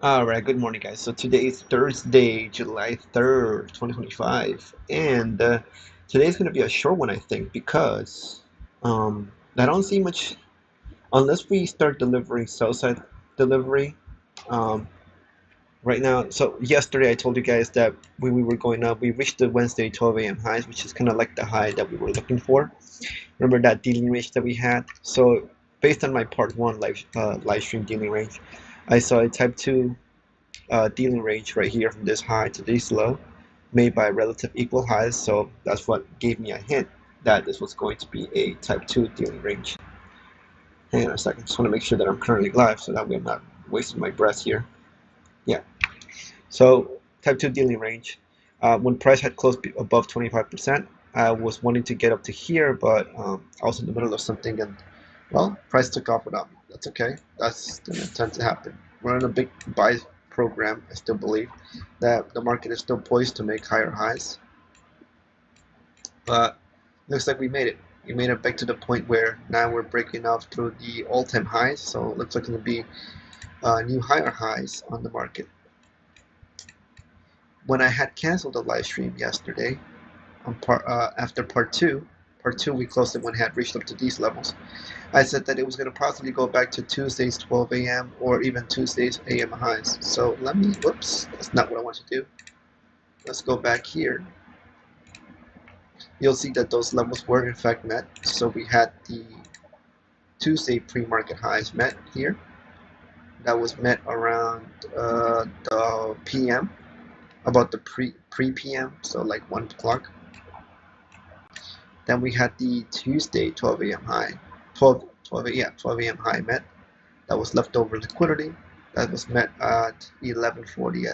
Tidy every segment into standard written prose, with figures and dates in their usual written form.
Alright, good morning, guys. So today is Thursday, July 3rd, 2025, and today's going to be a short one, I think, because I don't see much unless we start delivering sell side delivery um, right now. So, yesterday I told you guys that when we were going up, we reached the Wednesday 12 a.m. highs, which is kind of like the high that we were looking for. Remember that dealing range that we had? So, based on my part one live stream dealing range, I saw a type 2 dealing range right here from this high to this low made by relative equal highs, so that's what gave me a hint that this was going to be a type 2 dealing range. Hang on a second, just want to make sure that I'm currently live so that way I'm not wasting my breath here. Yeah, so type 2 dealing range. When price had closed above 25%, I was wanting to get up to here, but I was in the middle of something and, well, price took off without me. That's okay. That's going to tend to happen. We're in a big buy program. I still believe that the market is still poised to make higher highs, but looks like we made it. We made it back to the point where now we're breaking off through the all-time highs, so it looks like it's going to be new higher highs on the market. When I had canceled the live stream yesterday, after part two we closed it when it had reached up to these levels. I said that it was going to possibly go back to Tuesday's 12 a.m. or even Tuesday's a.m. highs. So whoops, that's not what I want to do. Let's go back here. You'll see that those levels were in fact met. So we had the Tuesday pre-market highs met here. That was met around the PM, about the pre-PM, so like 1 o'clock. Then we had the Tuesday 12 a.m. high, 12 a.m. high met. That was leftover liquidity. That was met at 11:40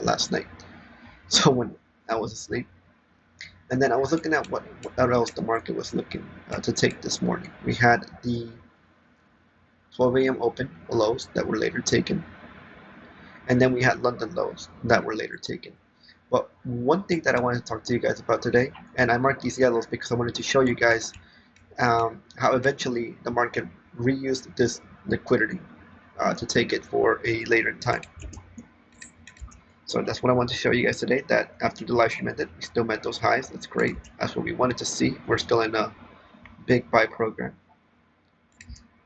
last night. So when I was asleep, and then I was looking at what else the market was looking to take this morning. We had the 12 a.m. open lows that were later taken, and then we had London lows that were later taken. But one thing that I wanted to talk to you guys about today, and I marked these yellows because I wanted to show you guys how eventually the market reused this liquidity to take it for a later time. So that's what I want to show you guys today, that after the live stream ended, we still met those highs. That's great. That's what we wanted to see. We're still in a big buy program.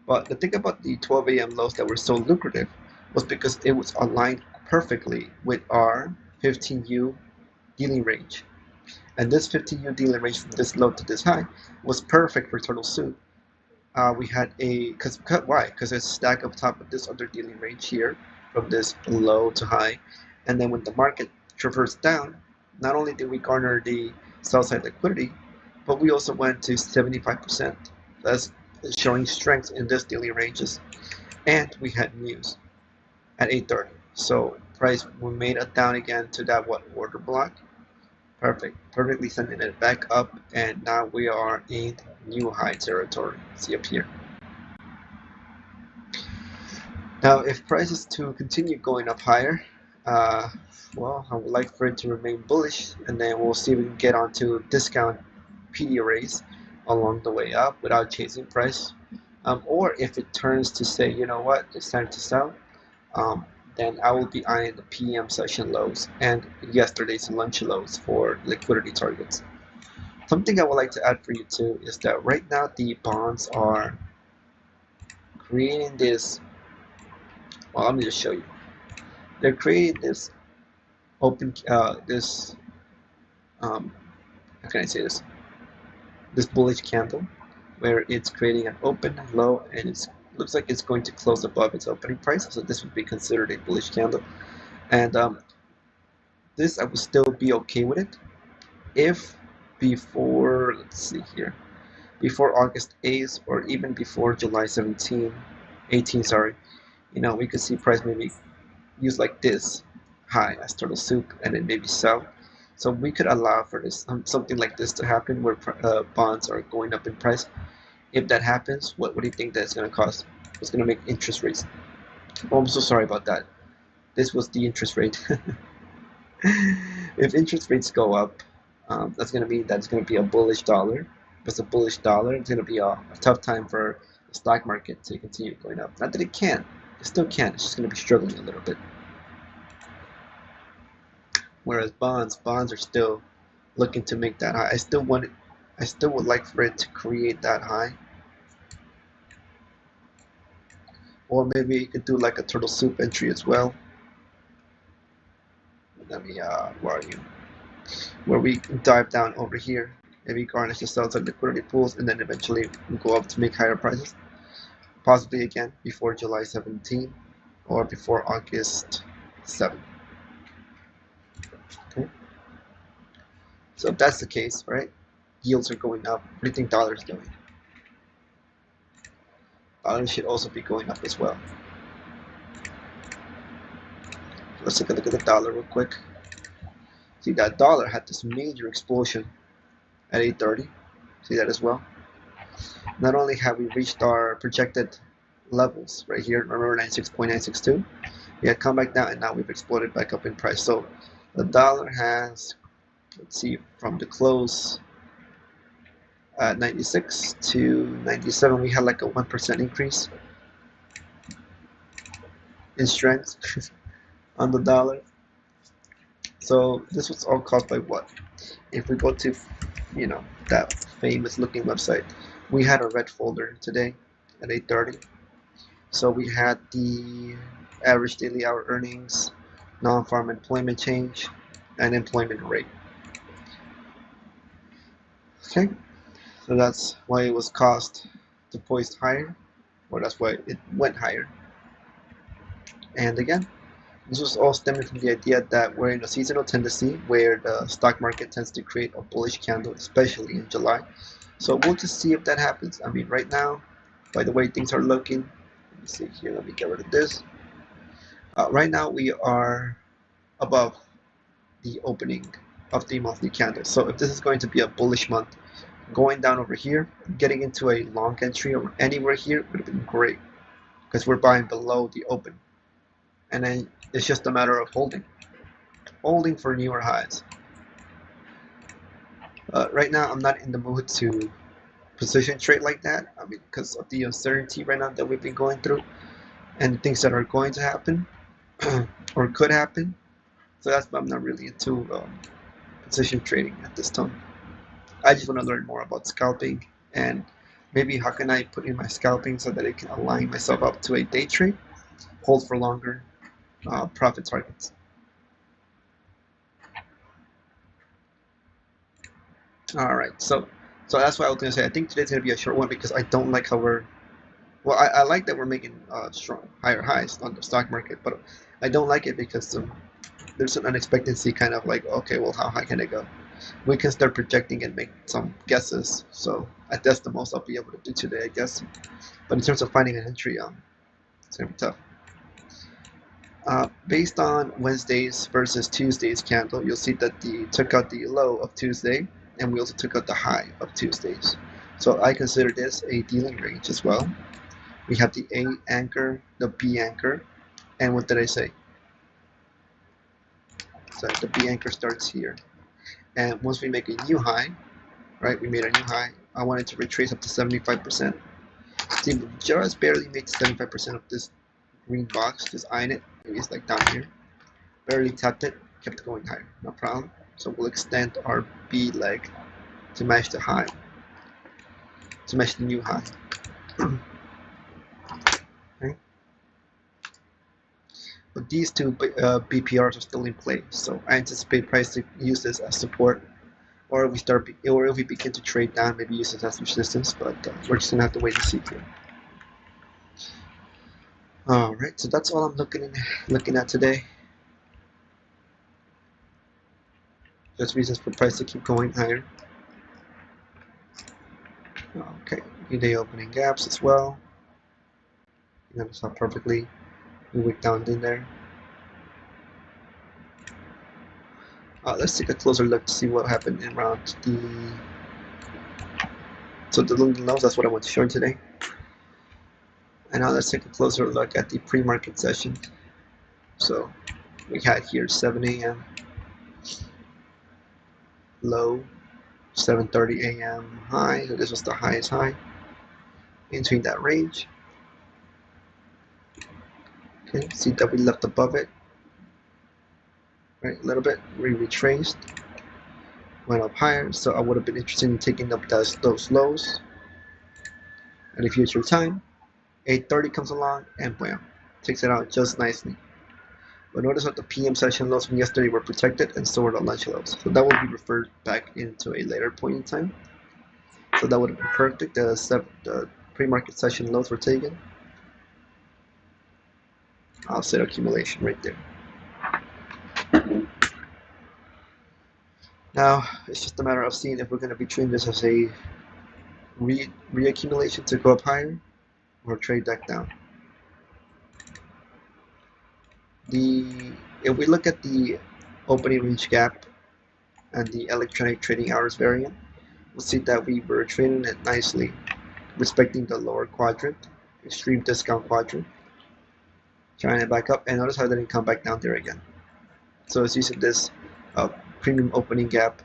But the thing about the 12 a.m. lows that were so lucrative was because it was aligned perfectly with our 15U dealing range. And this 15U dealing range from this low to this high was perfect for turtle soup. We had why? Because it's stacked up top of this other dealing range here from this low to high. And then when the market traversed down, not only did we garner the sell side liquidity, but we also went to 75%. That's showing strength in this daily ranges. And we had news at 8:30. So price we made it down again to that order block. Perfectly sending it back up, and now we are in new high territory. See up here. Now, if price is to continue going up higher, well, I would like for it to remain bullish, and then we'll see if we can get onto discount PD arrays along the way up without chasing price. Or if it turns to say, you know what, it's time to sell, then I will be eyeing the PM session lows and yesterday's lunch lows for liquidity targets. Something I would like to add for you too is that right now the bonds are creating this. Well, let me just show you. They're creating this open, how can I say this? This bullish candle, where it's creating an open low, and it looks like it's going to close above its opening price. So this would be considered a bullish candle, and this I would still be okay with it if before, let's see here, before August 8th or even before July 18, sorry, we could see price maybe use like this high as turtle soup and then maybe sell. So we could allow for this something like this to happen where bonds are going up in price. If that happens, what do you think that's going to cause? It's going to make interest rates. Oh, I'm so sorry about that. This was the interest rate. If interest rates go up, that's going to mean that it's going to be a bullish dollar. If it's a bullish dollar, it's going to be a tough time for the stock market to continue going up. Not that it can't. It still can. It's just going to be struggling a little bit. Whereas bonds are still looking to make that high. I still would like for it to create that high. Or maybe you could do like a turtle soup entry as well. Let me, where are you? Where we dive down over here. Maybe garnish the sell side liquidity pools and then eventually go up to make higher prices. Possibly again before July 17 or before August 7. Okay. So if that's the case, right? Yields are going up. What do you think dollar is doing? Dollar should also be going up as well. Let's take a look at the dollar real quick. See that dollar had this major explosion at 8:30. See that as well. Not only have we reached our projected levels right here, remember 96.962, we had come back down and now we've exploded back up in price. So the dollar has, let's see, from the close at 96 to 97, we had like a 1% increase in strength on the dollar. So this was all caused by what? If we go to, that famous looking website, we had a red folder today at 8:30. So we had the average daily hour earnings, non-farm employment change, and employment rate. Okay, so that's why it was caused to poise higher, or that's why it went higher. And again, this was all stemming from the idea that we're in a seasonal tendency where the stock market tends to create a bullish candle, especially in July. So we'll just see if that happens. I mean, right now, by the way things are looking, let me see here, let me get rid of this. Right now, we are above the opening of the monthly candle. So if this is going to be a bullish month, going down over here, getting into a long entry or anywhere here would have been great because we're buying below the open. And then it's just a matter of holding for newer highs. Right now, I'm not in the mood to position trade like that. I mean, because of the uncertainty right now that we've been going through and things that are going to happen or could happen. So that's why I'm not really into position trading at this time. I just want to learn more about scalping and maybe how can I put in my scalping so that I can align myself up to a day trade, hold for longer, profit targets. All right, so that's what I was gonna say. I think today's gonna be a short one because I don't like how we're. Well, I like that we're making strong higher highs on the stock market, but I don't like it because there's an unexpectancy kind of like, okay, well, how high can it go? We can start projecting and make some guesses. So that's the most I'll be able to do today, I guess. But in terms of finding an entry, it's gonna be tough. Based on Wednesday's versus Tuesday's candle, you'll see that the took out the low of Tuesday, and we also took out the high of Tuesday's. So I consider this a dealing range as well. We have the A anchor, the B anchor, and what did I say? So the B anchor starts here. And once we make a new high, right, we made a new high, I wanted to retrace up to 75%. See, we just barely made 75% of this green box, just eyeing it. Maybe it's like down here. Barely tapped it, kept going higher, no problem. So we'll extend our B leg to match the high, to match the new high. Okay. But these two BPRs are still in play, so I anticipate price to use this as support, or if we begin to trade down, maybe use this as resistance. But we're just gonna have to wait and see here. All right, so that's all I'm looking at today. Just reasons for price to keep going higher. Okay, day opening gaps as well. You notice how perfectly we wick down in there. Let's take a closer look to see what happened around the London lows. That's what I want to show you today. And now let's take a closer look at the pre-market session. So we had here 7 a.m. low, 7:30 a.m. high. So this was the highest high entering that range. Okay, see that we left above it. right? A little bit. We retraced, went up higher, so I would have been interested in taking up those lows at a future time. 8:30 comes along and bam, takes it out just nicely. But notice that the PM session lows from yesterday were protected and so were the lunch lows. So that will be referred back into a later point in time. So that would have been perfect. The pre-market session lows were taken. I'll set accumulation right there. Now it's just a matter of seeing if we're going to be treating this as a reaccumulation to go up higher or trade back down. If we look at the opening range gap and the electronic trading hours variant, we'll see that we were trading it nicely, respecting the lower quadrant, extreme discount quadrant, trying it back up, and notice how it didn't come back down there again. So it's using this premium opening gap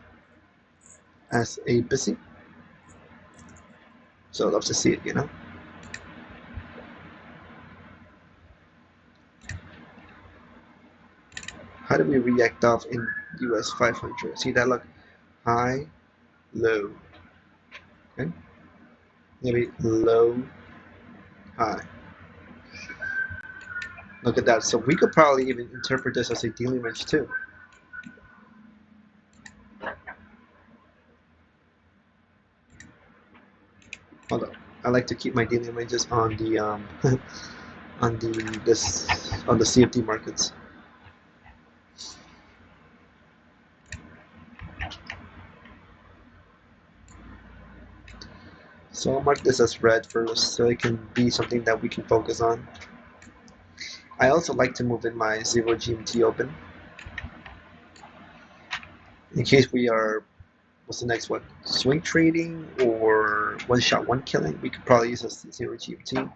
as a busy. So I love to see it, you know. How do we react off in US 500? See that, look, high, low, okay? Maybe low, high. Look at that. So we could probably even interpret this as a dealing range too. Hold on. I like to keep my dealing ranges on the on the CFD markets. So I'll mark this as red first, so it can be something that we can focus on. I also like to move in my 0 GMT open in case we are, what's the next one? Swing trading or one shot, one killing. We could probably use a 0 GMT.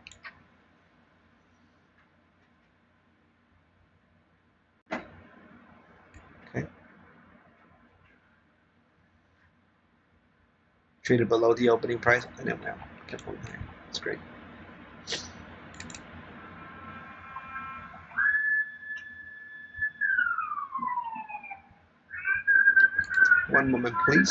Okay. Traded below the opening price and then kept going higher. That's great. One moment, please.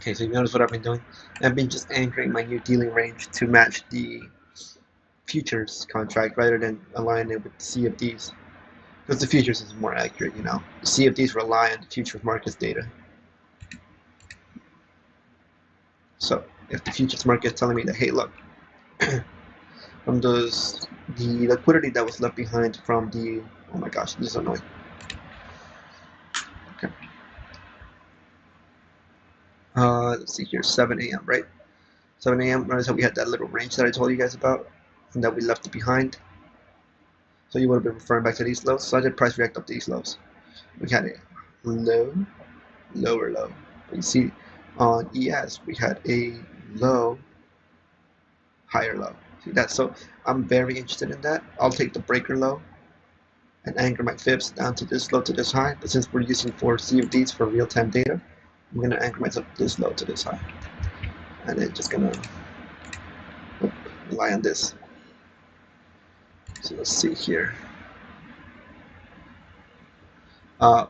Okay, so you notice what I've been doing? I've been just anchoring my new dealing range to match the futures contract rather than align it with the CFDs. Because the futures is more accurate, you know. The CFDs rely on the futures markets data. So if the futures market is telling me that, hey, look, from the liquidity that was left behind from the, oh my gosh, this is annoying. Okay. Let's see here, 7 a.m., right? 7 a.m., notice how we had that little range that I told you guys about and that we left it behind. So you would have been referring back to these lows. So I did price react up to these lows. We had a low, lower low. You see On ES, we had a low, higher low. See that? So I'm very interested in that. I'll take the breaker low and anchor my fibs down to this low to this high. But since we're using for CFDs for real-time data, I'm going to anchor myself this low to this high. And then just going to rely on this. So let's see here.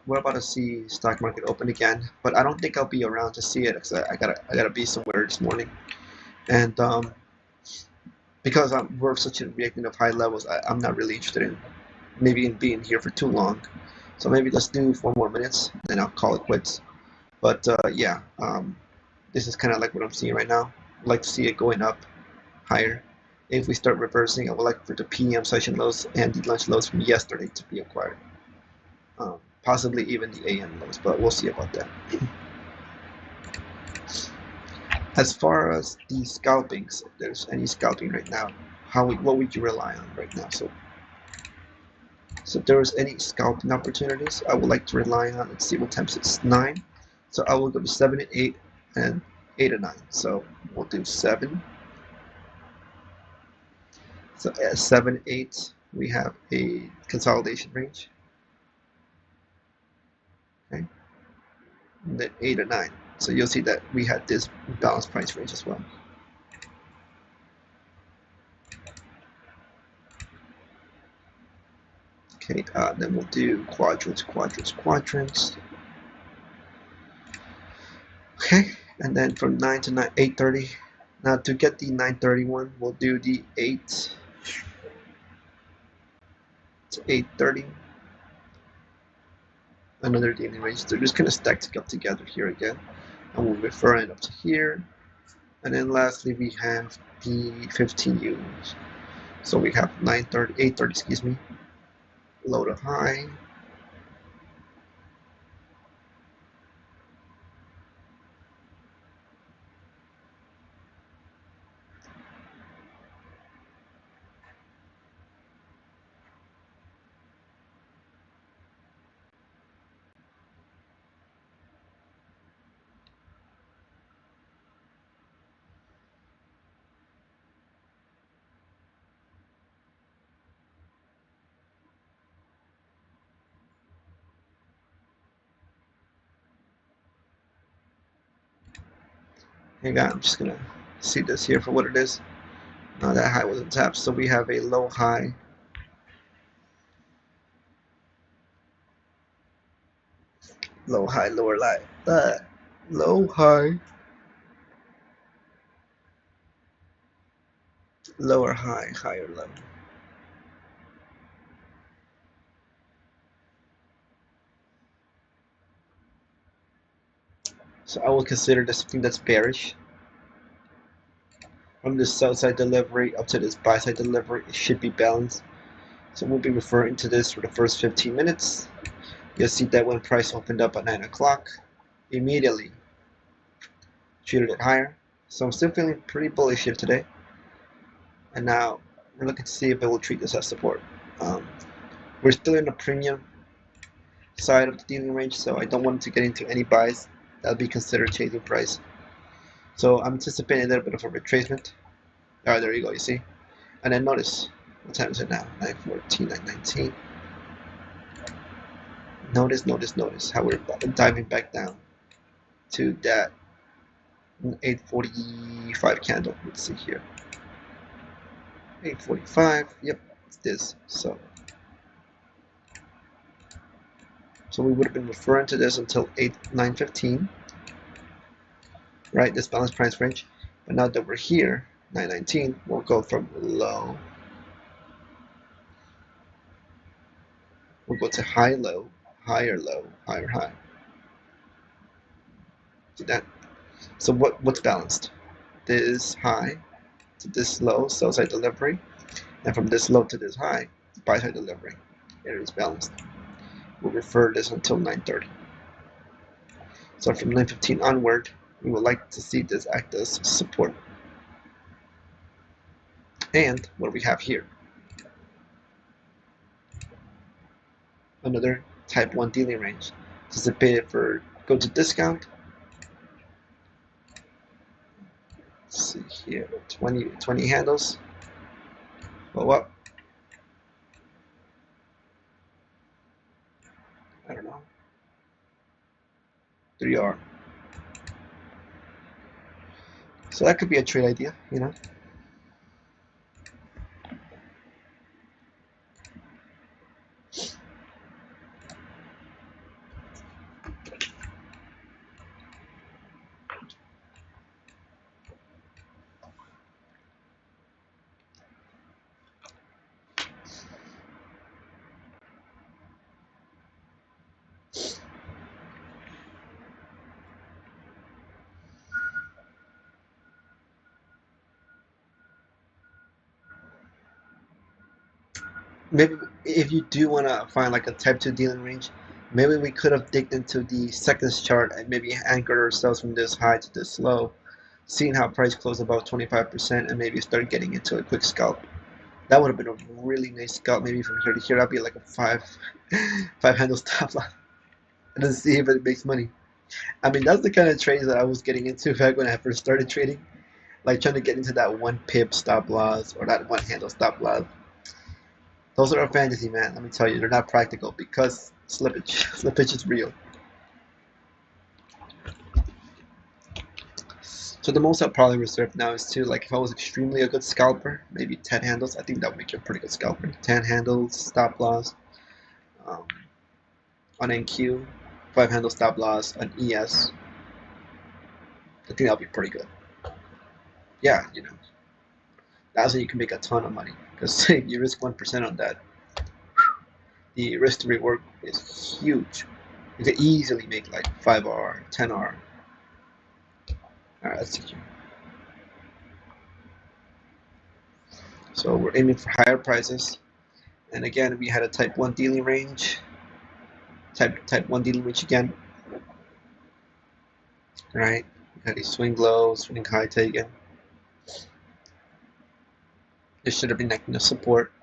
We're about to see stock market open again, but I don't think I'll be around to see it because I gotta be somewhere this morning, and because we're such a reacting of high levels, I'm not really interested in maybe in being here for too long. So maybe let's do 4 more minutes, then I'll call it quits. But yeah, this is kind of like what I'm seeing right now. I'd like to see it going up higher. If we start reversing, I would like for the PM session lows and the lunch lows from yesterday to be acquired. Possibly even the AM lows, but we'll see about that. As far as the scalpings, if there's any scalping right now, what would you rely on right now? So if there's any scalping opportunities, I would like to rely on, let's see what time it's 9. So I will go to 7 and 8 and 8 and 9. So we'll do 7. So at 7, 8, we have a consolidation range. Okay. And then 8 and 9. So you'll see that we had this balanced price range as well. Okay, then we'll do quadrants. Okay, and then from 9 to 8:30. Now to get the 931, we'll do the 8 to 8:30. Another daily range. They're just gonna stack up together here again, and we'll refer it up to here. And then lastly, we have the 15 units. So we have 930, 830, excuse me, low to high. Hang on, I'm just gonna see this here for what it is. No, that high wasn't tapped, so we have a low high. Low high, lower high. Low high. Lower high, higher low. So I will consider this something that's bearish. From this sell side delivery up to this buy side delivery, it should be balanced. So we'll be referring to this for the first 15 minutes. You'll see that when price opened up at 9 o'clock, immediately treated it higher. So I'm still feeling pretty bullish here today. And now we're looking to see if it will treat this as support. We're still in the premium side of the dealing range, so I don't want to get into any buys that would be considered chasing price. So I'm anticipating a little bit of a retracement. Alright, there you go, you see? And then notice, what time is it now? 9:14, 9:19. Notice how we're diving back down to that 8:45 candle. Let's see here. 8:45, yep, it's this. So we would have been referring to this until 9:15. Right, this balanced price range. But now that we're here, 9:19, we'll go from low. We'll go to high, low, higher, high. See that? So what's balanced? This high to this low, sell side delivery, and from this low to this high, buy side delivery. It is balanced. We'll refer this until 9:30. So from 9:15 onward, we would like to see this act as support. And what do we have here? Another type 1 dealing range. Anticipated for go to discount Let's see here, 20 handles. Well, what? I don't know. 3R. So that could be a trade idea, you know. Maybe if you do want to find like a type 2 dealing range, maybe we could have digged into the seconds chart and maybe anchored ourselves from this high to this low, seeing how price closed about 25% and maybe start getting into a quick scalp. That would have been a really nice scalp. Maybe from here to here, that'd be like a five handle stop loss. And then see if it makes money. I mean, that's the kind of trades that I was getting into back when I first started trading. Like trying to get into that one pip stop loss or that one handle stop loss. Those are a fantasy, man. Let me tell you, they're not practical because slippage, slippage is real. So the most I'll probably reserve now is to, like, if I was extremely a good scalper, maybe 10 handles. I think that would make you a pretty good scalper. 10 handles, stop loss, um, on NQ, 5 handle stop loss, on ES. I think that'll be pretty good. Yeah, you know, that's when you can make a ton of money. Because if you risk 1% on that, the risk to reward is huge. You could easily make like 5R, 10R. Alright, let's see here. So we're aiming for higher prices. And again, we had a type 1 dealing range. Type 1 dealing range again. Right? We had a swing low, swing high taken. It should have been like no support.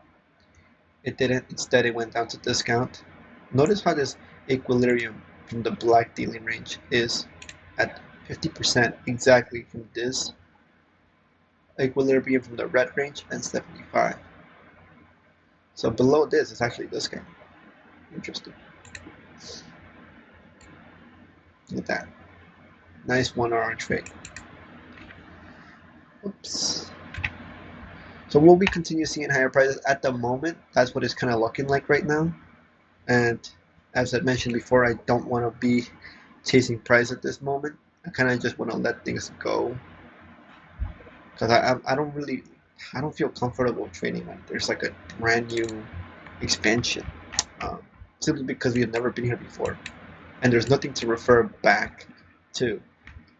It didn't. Instead, it went down to discount. Notice how this equilibrium from the black dealing range is at 50% exactly from this equilibrium from the red range and 75. So below this is actually discount. Interesting. Look at that. Nice 1 hour trade. Oops. So will we continue seeing higher prices at the moment? That's what it's kind of looking like right now. And as I mentioned before, I don't want to be chasing price at this moment. I kind of just want to let things go because I don't feel comfortable trading when there's like a brand new expansion. Simply because we have never been here before, and there's nothing to refer back to.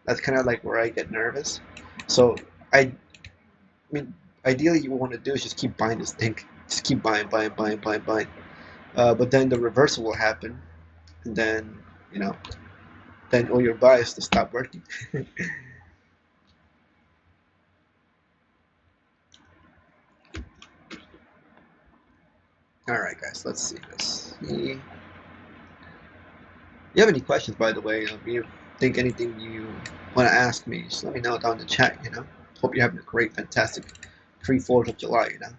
That's kind of like where I get nervous. So I mean, ideally, you want to do is just keep buying this thing. Just keep buying, buying, buying, buying, buying. But then the reversal will happen, and then you know, then all your buys to stop working. All right, guys, let's see. Let's see. If you have any questions, by the way, if you think anything you want to ask me, just let me know down in the chat. You know, hope you're having a great, fantastic pre-4th of July. You know.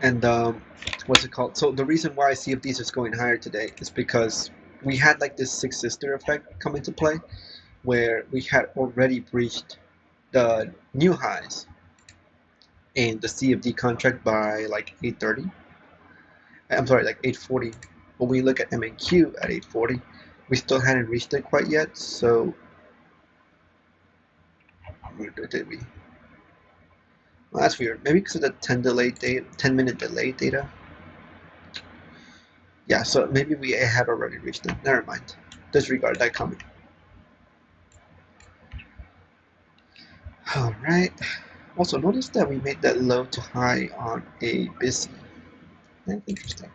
And what's it called? So the reason why CFDs is going higher today is because we had like this six sister effect come into play, where we had already breached the new highs in the CFD contract by like 8:30. I'm sorry, like 8:40. But when we look at MNQ at 8:40, we still hadn't reached it quite yet. So where did we? Well, that's weird. Maybe because of the 10-minute delay data. Yeah, so maybe we had already reached it. Never mind. Disregard that comment. All right. Also, notice that we made that low to high on a busy. That's interesting.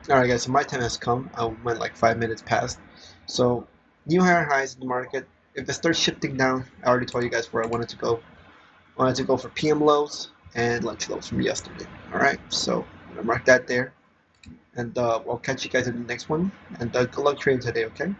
Alright guys, so my time has come. I went like 5 minutes past. So new higher highs in the market. If it starts shifting down, I already told you guys where I wanted to go. I wanted to go for PM lows and lunch lows from yesterday. Alright, so I'm gonna mark that there. And I'll catch you guys in the next one. And good luck trading today, okay?